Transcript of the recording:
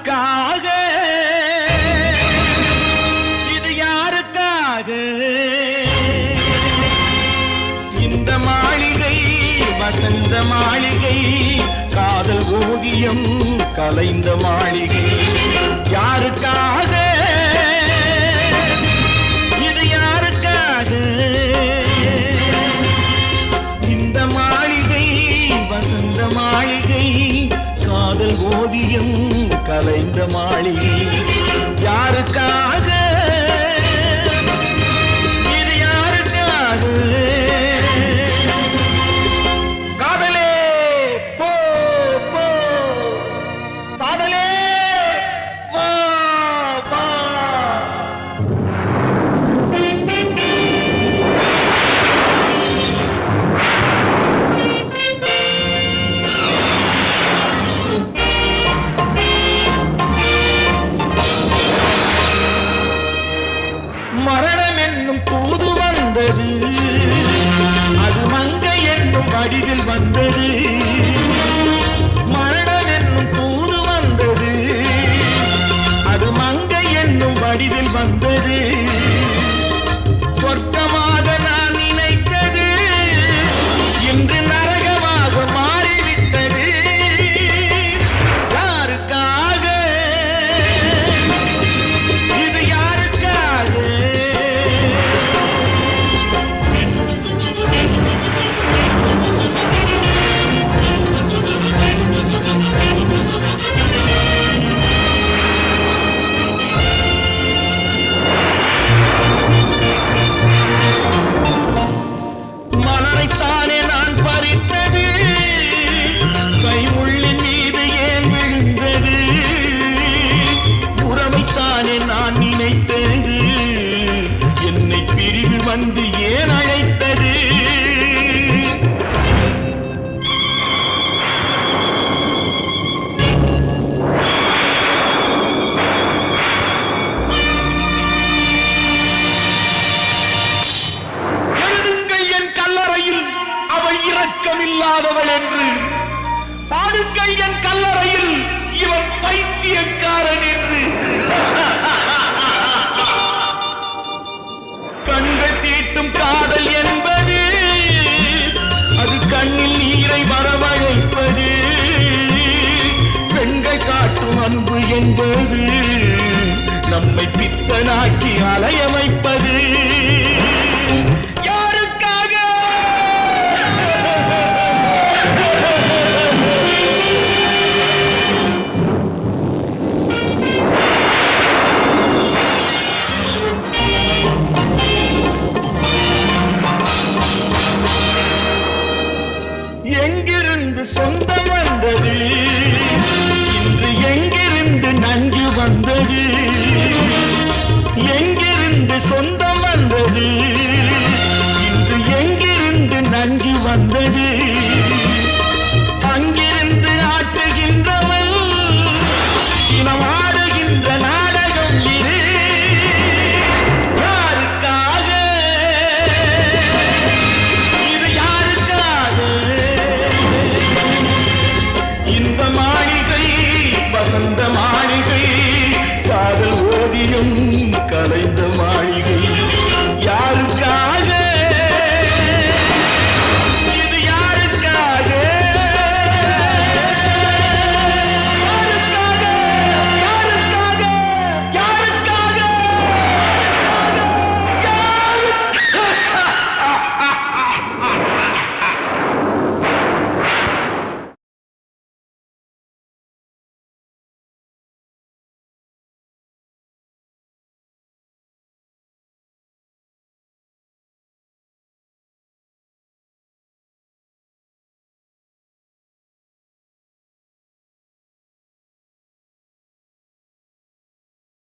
யாருக்காக இது யாருக்காக இந்த மாளிகை வசந்த மாளிகை காதல் ஓவியம் கலைந்த மாளிகை யாருக்காக இது யாருக்காக இந்த மாளிகை வசந்த மாளிகை காதல் ஓவியம் கலைந்த மாளிகை யாருக்காக இது யாருக்காக காதலே போ போ காதலே வா வா மரணம் என்னும் தூது வந்தது அது மங்கை என்னும் வடிவில் வந்தது மரணம் என்னும் தூது வந்தது அது மங்கை என்னும் வடிவில் வந்தது சொர்க்கமாக நான் நினைத்தது இன்று நரகமாக மாறிவிட்டது யாருக்காக இது யாருக்காக மலரைத்தானே நான் பறித்தது கை உள்ளின் மீது ஏன் விழுந்தது உறவைத்தானே நான் நினைத்தது என்னை பிரிவு வந்து ஏன் அழைத்தது எழுதுங்கள் என் கல்லறையில் அவள் இரக்கமில்லாதவள் என்று பாடுங்கள் என் கல்லறையில் இவன் பைத்தியக்காரன் என்று கண்கள் தீட்டும் காதல் என்பது அது கண்ணில் நீரை வரவழைப்பது பெண்கள் காட்டும் அன்பு என்பது நம்மை பித்தனாக்கி அலைய வைப்பது யாருக்காக எங்கிருந்து சொந்தம் வந்தது இன்று எங்கிருந்து நஞ்சு வந்தது எங்கிருந்து சொந்தம் வந்தது இன்று எங்கிருந்து நஞ்சு வந்தது அங்கே